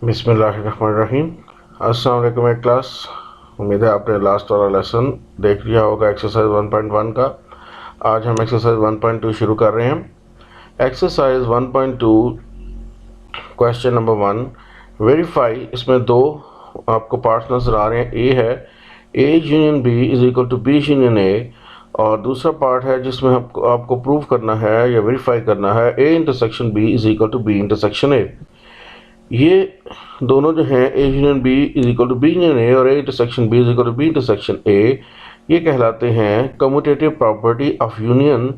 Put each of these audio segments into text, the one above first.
बिस्मिल्लाहिर्रहमानिर्रहीम। अस्सलाम वालेकुम क्लास। उम्मीद है आपने लास्ट वाला लेसन देख लिया होगा एक्सरसाइज 1.1 का। आज हम एक्सरसाइज 1.2 शुरू कर रहे हैं। Exercise 1.2 question number 1 verify. इसमें दो आपको पार्ट्स नज़र आ रहे हैं। ए है A union B is equal to B union A, और दूसरा पार्ट है जिसमें आपको प्रूव करना है या वेरीफाई करना है A intersection B is equal to B intersection A. ये दोनों जो हैं A union B is equal to B union A और A intersection B is equal to B intersection A, ये कहलाते हैं commutative property of union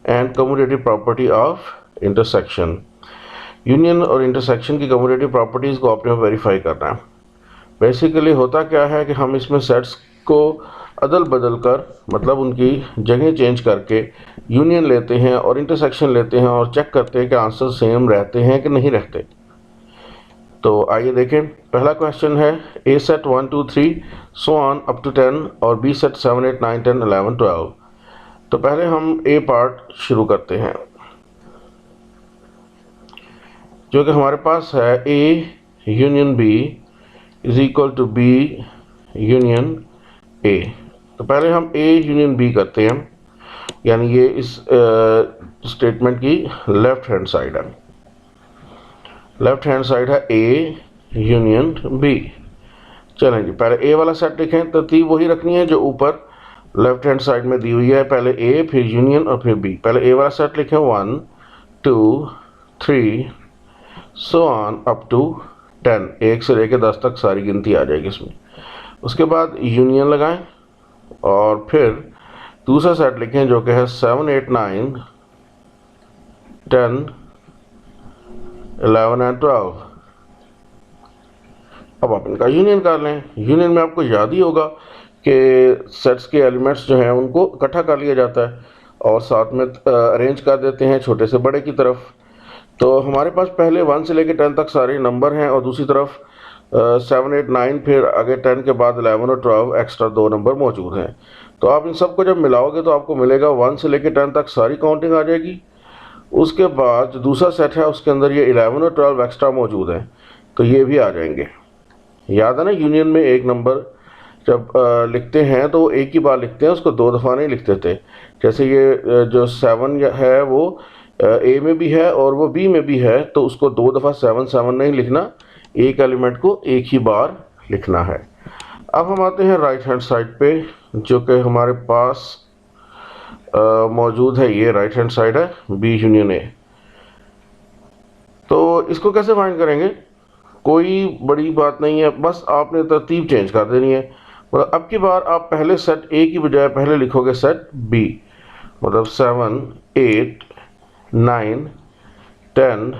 and commutative property of intersection. Union और intersection की कम्यूटेटिव प्रॉपर्टीज़ को आपने verify करना है। बेसिकली होता क्या है कि हम इसमें सेट्स को अदल बदल कर, मतलब उनकी जगह चेंज करके यूनियन लेते हैं और इंटरसेक्शन लेते हैं और चेक करते हैं कि आंसर सेम रहते हैं कि नहीं रहते। तो आइए देखें। पहला क्वेश्चन है A set 1 2 3 so on up to 10 और बी सेट 7 8 9 10 11 12। तो पहले हम ए पार्ट शुरू करते हैं जो कि हमारे पास है A union B is equal to B union A. तो पहले हम ए यूनियन बी करते हैं, यानी ये इस स्टेटमेंट की लेफ्ट हैंड साइड है। लेफ्ट हैंड साइड है ए यूनियन बी। चलें जी, पहले ए वाला सेट लिखें। तरतीब वही रखनी है जो ऊपर लेफ्ट हैंड साइड में दी हुई है। पहले ए, फिर यूनियन और फिर बी। पहले ए वाला सेट लिखें 1 2 3 सो ऑन अप टू 10, 1 से लेकर 10 तक सारी गिनती आ जाएगी इसमें। उसके बाद यूनियन लगाएं और फिर दूसरा सेट लिखें जो कि है 7 8 9 10 11 एंड 12। अब आप इनका यूनियन कर लें। यूनियन में आपको याद ही होगा कि सेट्स के एलिमेंट्स जो हैं उनको इकट्ठा कर लिया जाता है और साथ में अरेंज कर देते हैं छोटे से बड़े की तरफ। तो हमारे पास पहले 1 से लेकर 10 तक सारे नंबर हैं और दूसरी तरफ 7 8 9 फिर आगे 10 के बाद 11 और 12 एक्स्ट्रा 2 नंबर मौजूद हैं। तो आप इन सबको जब मिलाओगे तो आपको मिलेगा 1 से लेकर 10 तक सारी काउंटिंग आ जाएगी। उसके बाद जो दूसरा सेट है उसके अंदर ये 11 और 12 एक्स्ट्रा मौजूद हैं, तो ये भी आ जाएंगे। याद है ना, यूनियन में एक नंबर जब लिखते हैं तो एक ही बार लिखते हैं, उसको 2 दफ़ा नहीं लिखते थे। जैसे ये जो 7 है वो ए में भी है और वो बी में भी है, तो उसको 2 दफ़ा 7 7 नहीं लिखना, एक एलिमेंट को एक ही बार लिखना है। अब हम आते हैं राइट हैंड साइड पे जो कि हमारे पास मौजूद है। ये राइट हैंड साइड है बी यूनियन ए। तो इसको कैसे फाइंड करेंगे? कोई बड़ी बात नहीं है, बस आपने तरतीब चेंज कर देनी है। मतलब अब की बार आप पहले सेट ए की बजाय पहले लिखोगे सेट बी, मतलब 7 8 9 10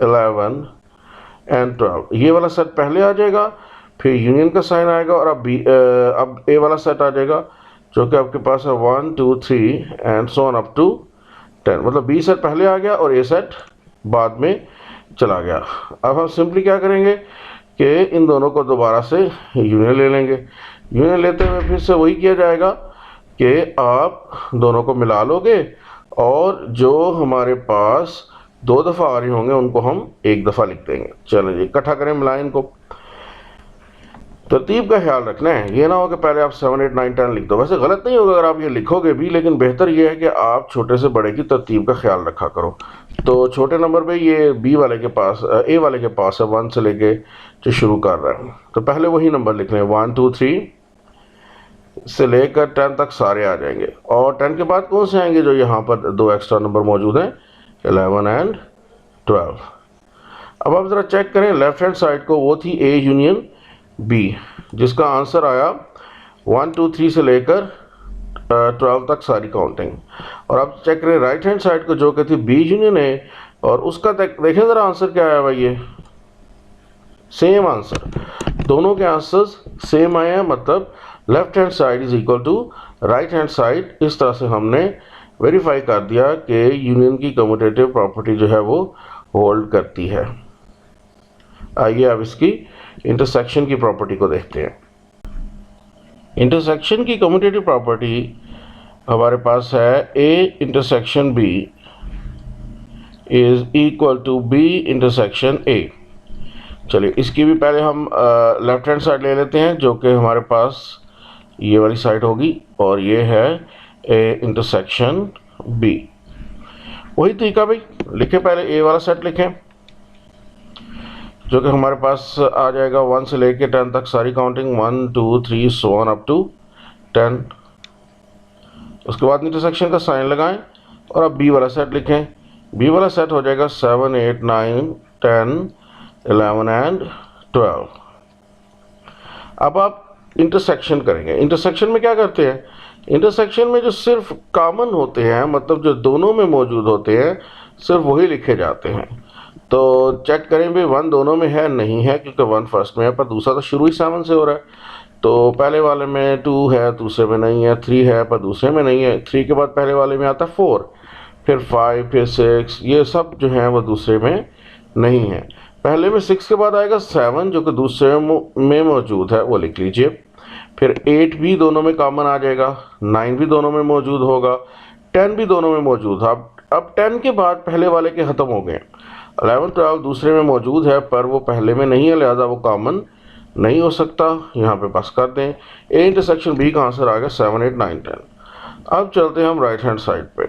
11 एंड 12। ये वाला सेट पहले आ जाएगा, फिर यूनियन का साइन आएगा और अब ए वाला सेट आ जाएगा जो कि आपके पास है 1 2 3 and so on up to 10। मतलब बी सेट पहले आ गया और ए सेट बाद में चला गया। अब हम सिंपली क्या करेंगे कि इन दोनों को दोबारा से यूनियन ले लेंगे। यूनियन लेते हुए फिर से वही किया जाएगा कि आप दोनों को मिला लोगे और जो हमारे पास 2 दफ़ा आ रहे होंगे उनको हम 1 दफ़ा लिख देंगे। चलो जी, इकट्ठा करें, मिलाएं इनको। तरतीब का ख्याल रखना है, ये ना हो कि पहले आप 7 8 9 10 लिख दो। वैसे गलत नहीं होगा अगर आप ये लिखोगे भी, लेकिन बेहतर ये है कि आप छोटे से बड़े की तरतीब का ख्याल रखा करो। तो छोटे नंबर पे ये बी वाले के पास ए वाले के पास है 1 से लेके जो शुरू कर रहा है, तो पहले वही नंबर लिख लें। 1 2 3 से लेकर 10 तक सारे आ जाएंगे और 10 के बाद कौन से आएंगे? जो यहाँ पर 2 एक्स्ट्रा नंबर मौजूद हैं, 11 एंड 12। अब आप ज़रा चेक करें लेफ्ट हैंड साइड को, वो थी ए यूनियन बी जिसका आंसर आया 1 2 3 से लेकर 12 तक सारी काउंटिंग। और अब चेक करें राइट हैंड साइड को जो कि थी बी यूनियन ए, और उसका देखें ज़रा आंसर क्या आया भाई। ये सेम आंसर, दोनों के आंसर्स सेम आए हैं, मतलब left hand side is equal to right hand side. इस तरह से हमने वेरीफाई कर दिया कि यूनियन की कम्यूटेटिव प्रॉपर्टी जो है वो होल्ड करती है। आइए अब इसकी इंटरसेक्शन की प्रॉपर्टी को देखते हैं। इंटरसेक्शन की कम्यूटेटिव प्रॉपर्टी हमारे पास है A intersection B is equal to B intersection A. चलिए इसकी भी पहले हम लेफ्ट हैंड साइड ले लेते हैं, जो कि हमारे पास ये वाली साइड होगी, और ये है ए इंटरसेक्शन बी। वही तरीका भाई, लिखे पहले ए वाला सेट लिखें, जो कि हमारे पास आ जाएगा 1 से लेके 10 तक सारी counting, 1 2 3 so on up to 10। उसके बाद इंटरसेक्शन का साइन लगाएं और अब बी वाला सेट लिखें। बी वाला सेट हो जाएगा 7 8 9 10 11 एंड 12। अब आप इंटरसेक्शन करेंगे। इंटरसेक्शन में क्या करते हैं, इंटरसेक्शन में जो सिर्फ कॉमन होते हैं, मतलब जो दोनों में मौजूद होते हैं, सिर्फ वही लिखे जाते हैं। तो चेक करें भी 1 दोनों में है, नहीं है, क्योंकि 1 फर्स्ट में है, पर दूसरा तो शुरू ही 7 से हो रहा है। तो पहले वाले में 2 है, दूसरे में नहीं है, 3 है पर दूसरे में नहीं है, 3 के बाद पहले वाले में आता है 4, फिर 5, फिर 6, ये सब जो है वो दूसरे में नहीं है। पहले में 6 के बाद आएगा 7, जो कि दूसरे में मौजूद है, वो लिख लीजिए। फिर 8 भी दोनों में कॉमन आ जाएगा, 9 भी दोनों में मौजूद होगा, 10 भी दोनों में मौजूद है। अब 10 के बाद पहले वाले के ख़त्म हो गए। 11 12 दूसरे में मौजूद है, पर वो पहले में नहीं है, लिहाजा वो कॉमन नहीं हो सकता। यहाँ पे बस कर दें। ए इंटरसेक्शन बी का आंसर आ गया 7 8 9 10। अब चलते हैं हम राइट हैंड साइड पे।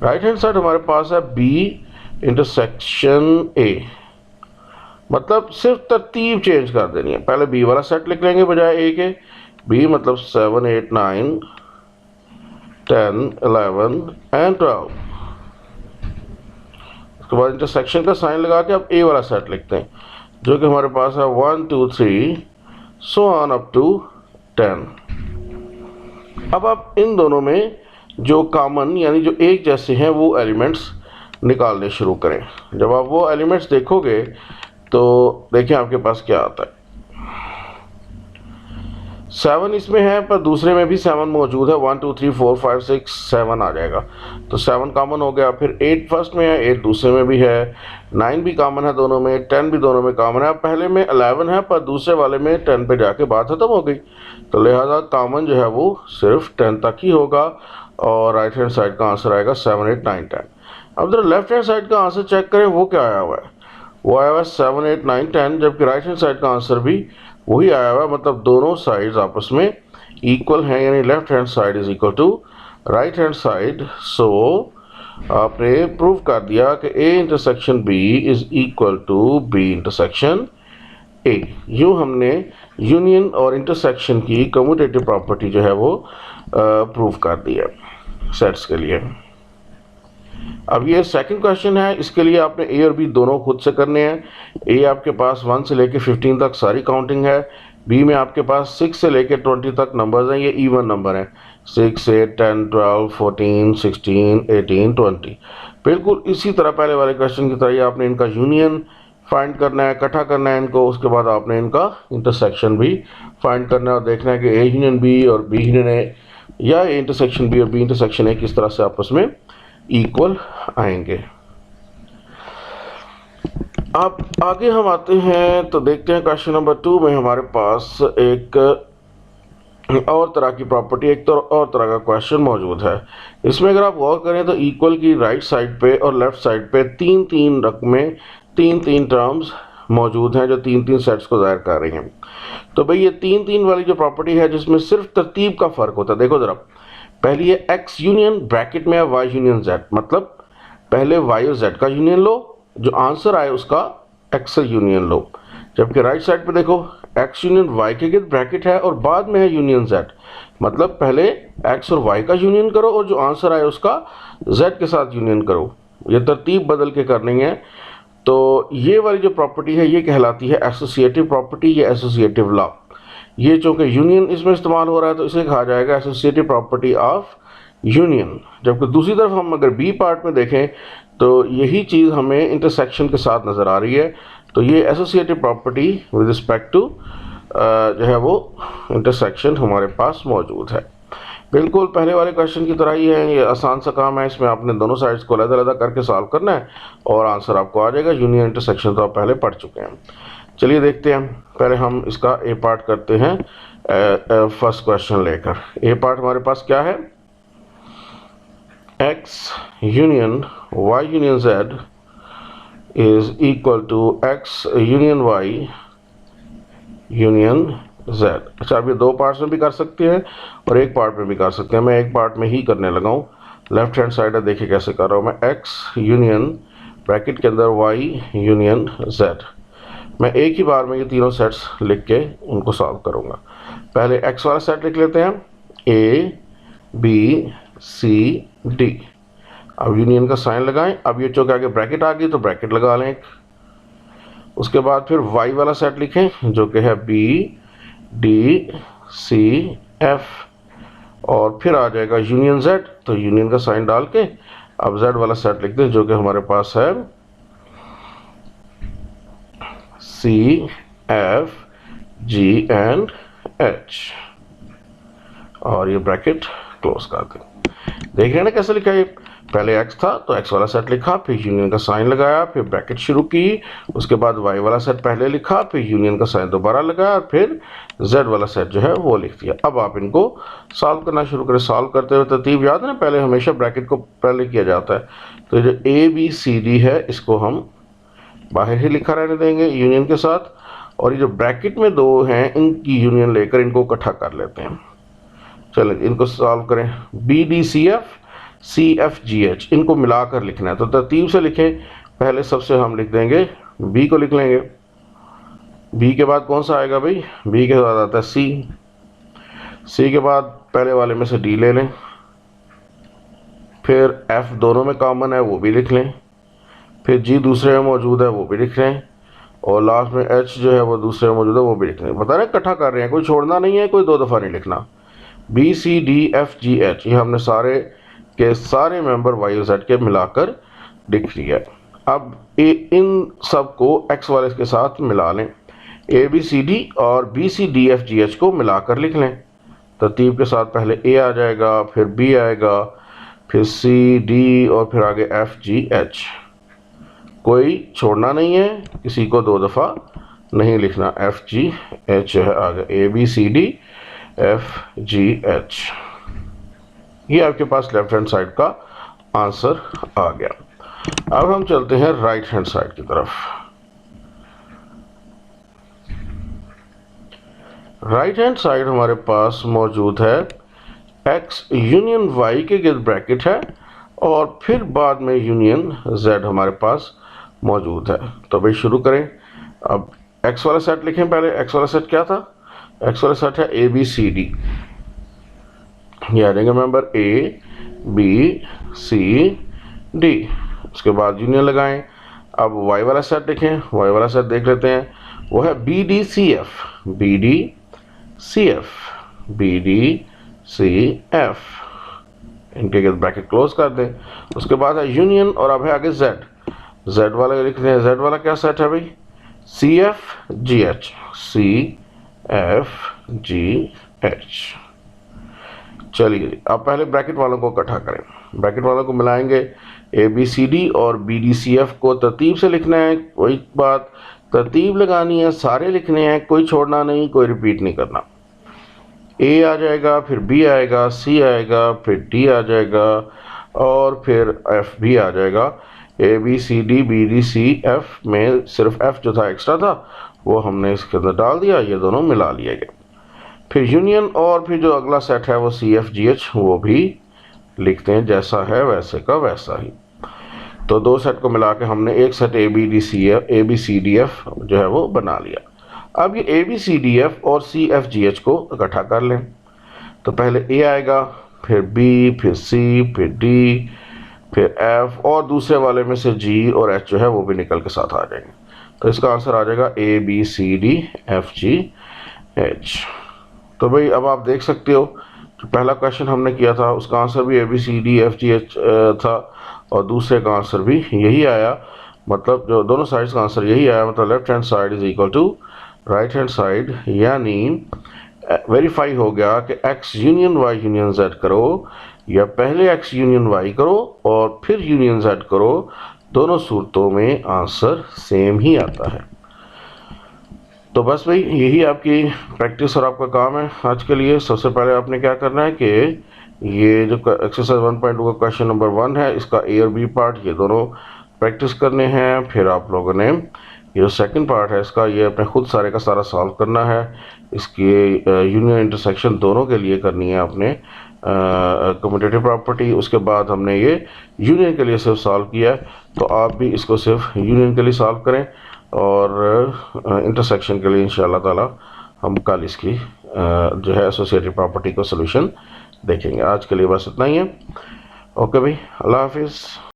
राइट हैंड साइड हमारे पास है बी इंटरसेक्शन ए, मतलब सिर्फ तरतीब चेंज कर देनी है। पहले बी वाला सेट लिख लेंगे बजाय ए के। बी मतलब 7 8 9 10 11 एंड 12। उसके बाद इंटरसेक्शन का साइन लगा के अब ए वाला सेट लिखते हैं, जो कि हमारे पास है 1 2 3 सो ऑन अप टू 10। अब आप इन दोनों में जो कॉमन यानी जो एक जैसे हैं वो एलिमेंट्स निकालने शुरू करें। जब आप वो एलिमेंट्स देखोगे तो देखिए आपके पास क्या आता है। 7 इसमें है, पर दूसरे में भी 7 मौजूद है, 1 2 3 4 5 6 7 आ जाएगा, तो 7 कॉमन हो गया। फिर 8 फर्स्ट में है, 8 दूसरे में भी है, 9 भी कॉमन है दोनों में, 10 भी दोनों में कॉमन है। अब पहले में 11 है, पर दूसरे वाले में 10 पे जाके बात खत्म हो गई, तो लिहाजा कॉमन जो है वो सिर्फ 10 तक ही होगा, और राइट हैंड साइड का आंसर आएगा 7 8 9 10। अब जरा लेफ्ट हैंड साइड का आंसर चेक करें, वो क्या आया हुआ है। वो आया हुआ है 7 8 9 10, जबकि राइट हैंड साइड का आंसर भी वही आया हुआ है, मतलब दोनों साइड्स आपस में इक्वल हैं, यानी left hand side is equal to right hand side. So आपने प्रूव कर दिया कि A intersection B is equal to B intersection A. यूँ हमने यूनियन और इंटरसेक्शन की कम्यूटेटिव प्रॉपर्टी जो है वो प्रूव कर दी है सेट्स के लिए। अब ये सेकंड क्वेश्चन है, इसके लिए आपने ए और बी दोनों खुद से करने हैं। ए आपके पास 1 से लेके 15 तक सारी काउंटिंग है, बी में आपके पास 6 से लेके 20 तक नंबर्स हैं, ये इवन नंबर हैं, 6 8 10 12 14 16 18 20। बिल्कुल इसी तरह पहले वाले क्वेश्चन की तरह ही आपने इनका यूनियन फाइंड करना है, इकट्ठा करना है इनको, उसके बाद आपने इनका इंटरसेक्शन भी फाइंड करना है और देखना है कि ए यूनियन बी और बी यूनियन ए, या ए इंटरसेक्शन बी और बी इंटरसेक्शन ए किस तरह से आपस में इक्वल आएंगे। अब आगे हम आते हैं तो देखते हैं क्वेश्चन नंबर 2 में हमारे पास एक और तरह की प्रॉपर्टी, एक और तरह का क्वेश्चन मौजूद है। इसमें अगर आप गौर करें तो इक्वल की राइट साइड पे और लेफ्ट साइड पे 3-3 रकमें, 3-3 टर्म्स मौजूद हैं जो 3-3 सेट्स को ज़ाहिर कर रही हैं। तो भाई ये 3-3 वाली जो प्रॉपर्टी है जिसमें सिर्फ तरतीब का फ़र्क होता है, देखो ज़रा, पहली है एक्स यूनियन, ब्रैकेट में है वाई यूनियन जेड, मतलब पहले वाई और जेड का यूनियन लो, जो आंसर आए उसका एक्स से यूनियन लो। जबकि राइट साइड पे देखो एक्स यूनियन वाई के गिर्द ब्रैकेट है और बाद में है यूनियन जेड, मतलब पहले एक्स और वाई का यूनियन करो और जो आंसर आए उसका जेड के साथ यूनियन करो। ये तरतीब बदल के करनी है। तो ये वाली जो प्रॉपर्टी है ये कहलाती है एसोसिएटिव प्रॉपर्टी या एसोसिएटिव लॉ। ये चूँकि यूनियन इसमें इस्तेमाल हो रहा है तो इसे कहा जाएगा एसोसिएटिव प्रॉपर्टी ऑफ यूनियन। जबकि दूसरी तरफ हम अगर बी पार्ट में देखें तो यही चीज़ हमें इंटरसेक्शन के साथ नज़र आ रही है। तो ये associative property with respect to जो है वो इंटरसेक्शन हमारे पास मौजूद है। बिल्कुल पहले वाले क्वेश्चन की तरह ही है, ये आसान सा काम है। इसमें आपने दोनों साइड्स को अलग-अलग करके सॉल्व करना है और आंसर आपको आ जाएगा। यूनियन इंटरसेक्शन तो आप पहले पढ़ चुके हैं। चलिए देखते हैं, पहले हम इसका ए पार्ट करते हैं फर्स्ट क्वेश्चन लेकर। ए पार्ट हमारे पास क्या है, X union Y union Z is equal to X union Y union Z. अच्छा, अब ये दो पार्ट्स में भी कर सकते हैं और एक पार्ट में भी कर सकते हैं। मैं एक पार्ट में ही करने लगा हूँ। लेफ्ट हैंड साइड है, देखिए कैसे कर रहा हूँ मैं। एक्स यूनियन ब्रैकेट के अंदर वाई यूनियन जेड। मैं एक ही बार में ये तीनों सेट्स लिख के उनको सॉल्व करूँगा। पहले एक्स वाला सेट लिख लेते हैं, ए बी सी डी। अब यूनियन का साइन लगाएं। अब ये चौके आगे ब्रैकेट आ गई तो ब्रैकेट लगा लें। उसके बाद फिर वाई वाला सेट लिखें जो कि है बी डी सी एफ, और फिर आ जाएगा यूनियन जेड, तो यूनियन का साइन डाल के अब जेड वाला सेट लिख दें जो कि हमारे पास है C F G and H, और ये ब्रैकेट क्लोज कर दें। देख रहे हैं ना कैसे लिखा है। पहले एक्स था तो एक्स वाला सेट लिखा, फिर यूनियन का साइन लगाया, फिर ब्रैकेट शुरू की, उसके बाद वाई वाला सेट पहले लिखा, फिर यूनियन का साइन दोबारा लगाया, फिर जेड वाला सेट जो है वो लिख दिया। अब आप इनको सॉल्व करना शुरू करें। सॉल्व करते हुए तरतीब याद है ना, पहले हमेशा ब्रैकेट को पहले किया जाता है। तो जो ए बी सी डी है इसको हम बाहर ही लिखा रहने देंगे यूनियन के साथ, और ये जो ब्रैकेट में दो हैं इनकी यूनियन लेकर इनको इकट्ठा कर लेते हैं। चलें इनको सॉल्व करें। B D C F G H, इनको मिलाकर लिखना है तो तरतीब से लिखें। पहले सबसे हम लिख देंगे बी को लिख लेंगे। बी के बाद कौन सा आएगा भाई, बी के बाद आता है सी। सी के बाद पहले वाले में से डी ले लें, फिर एफ दोनों में कॉमन है वो भी लिख लें, फिर जी दूसरे में मौजूद है वो भी लिख लें, और लास्ट में एच जो है वो दूसरे में मौजूद है वो भी लिख लें। बता रहे इकट्ठा कर रहे हैं, कोई छोड़ना नहीं है, कोई दो दफ़ा नहीं लिखना। B C D F G H, ये हमने सारे के सारे मेंबर वाई और जेड के मिलाकर लिख लिया। अब इन सब को एक्स वाले के साथ मिला लें। ए बी सी डी और B C D F G H को मिलाकर लिख लें तरतीब के साथ। पहले ए आ जाएगा, फिर बी आएगा, फिर सी डी, और फिर आगे एफ जी एच। कोई छोड़ना नहीं है, किसी को दो दफ़ा नहीं लिखना। एफ जी एच है आगे, A B C D F G H. ये आपके पास लेफ्ट हैंड साइड का आंसर आ गया। अब हम चलते हैं राइट हैंड साइड की तरफ। राइट हैंड साइड हमारे पास मौजूद है एक्स यूनियन वाई के गिर्द ब्रैकेट है, और फिर बाद में यूनियन जेड हमारे पास मौजूद है। तो भाई शुरू करें। अब एक्स वाला सेट लिखें। पहले एक्स वाला सेट क्या था, एक्स वाला सेट है ए बी सी डी। ये आ जाएंगे member A B C D. उसके बाद यूनियन लगाएं। अब वाई वाला सेट लिखें। वाई वाला सेट देख लेते हैं, वो है B D C F, B D C F, B D C F. इनके ब्रैकेट क्लोज कर दें। उसके बाद है यूनियन, और अब है आगे जेड। जेड वाला लिखते हैं। जेड वाला क्या सेट है भाई, C F G H, C F G H. चलिए अब पहले ब्रैकेट वालों को इकट्ठा करें। ब्रैकेट वालों को मिलाएंगे। ए बी सी डी और बी डी सी एफ को तरतीब से लिखना है। वही बात, तरतीब लगानी है, सारे लिखने हैं, कोई छोड़ना नहीं, कोई रिपीट नहीं करना। ए आ जाएगा, फिर बी आएगा, सी आएगा, फिर डी आ जाएगा, और फिर एफ भी आ जाएगा। A B C D B D C F में सिर्फ एफ जो था एक्स्ट्रा था वो हमने इसके अंदर डाल दिया, ये दोनों मिला लिए गए। फिर यूनियन, और फिर जो अगला सेट है वो सी एफ जी एच, वो भी लिखते हैं जैसा है वैसे का वैसा ही। तो दो सेट को मिला के हमने एक set A B C D F जो है वो बना लिया। अब ये A B C D F और सी एफ जी एच को इकट्ठा कर लें। तो पहले ए आएगा, फिर बी, फिर सी, फिर डी, फिर एफ, और दूसरे वाले में से जी और एच जो है वो भी निकल के साथ आ जाएंगे। तो इसका आंसर आ जाएगा A B C D F G H. तो भाई अब आप देख सकते हो जो पहला क्वेश्चन हमने किया था उसका आंसर भी A B C D F G H था, और दूसरे का आंसर भी यही आया। मतलब जो दोनों साइड्स का आंसर यही आया, मतलब left hand side is equal to right hand side. यानी वेरीफाई हो गया कि X union Y union Z करो, या पहले एक्स यूनियन वाई करो और फिर यूनियन जेड करो, दोनों सूरतों में आंसर सेम ही आता है। तो बस भाई यही आपकी प्रैक्टिस और आपका काम है आज के लिए। सबसे पहले आपने क्या करना है कि ये जो एक्सरसाइज 1.2 का क्वेश्चन नंबर 1 है, इसका ए और बी पार्ट ये दोनों प्रैक्टिस करने हैं। फिर आप लोगों ने ये जो सेकंड पार्ट है इसका, ये अपने खुद सारे का सारा सॉल्व करना है। इसकी यूनियन इंटरसेक्शन दोनों के लिए करनी है आपने कम्यूटेटिव प्रॉपर्टी। उसके बाद हमने ये यूनियन के लिए सिर्फ सॉल्व किया है, तो आप भी इसको सिर्फ यूनियन के लिए सॉल्व करें और इंटरसेक्शन के लिए इंशाल्लाह ताला हम कल इसकी जो है एसोसिएटिव प्रॉपर्टी को सोल्यूशन देखेंगे। आज के लिए बस इतना ही है। ओके भाई, अल्लाह हाफिज़।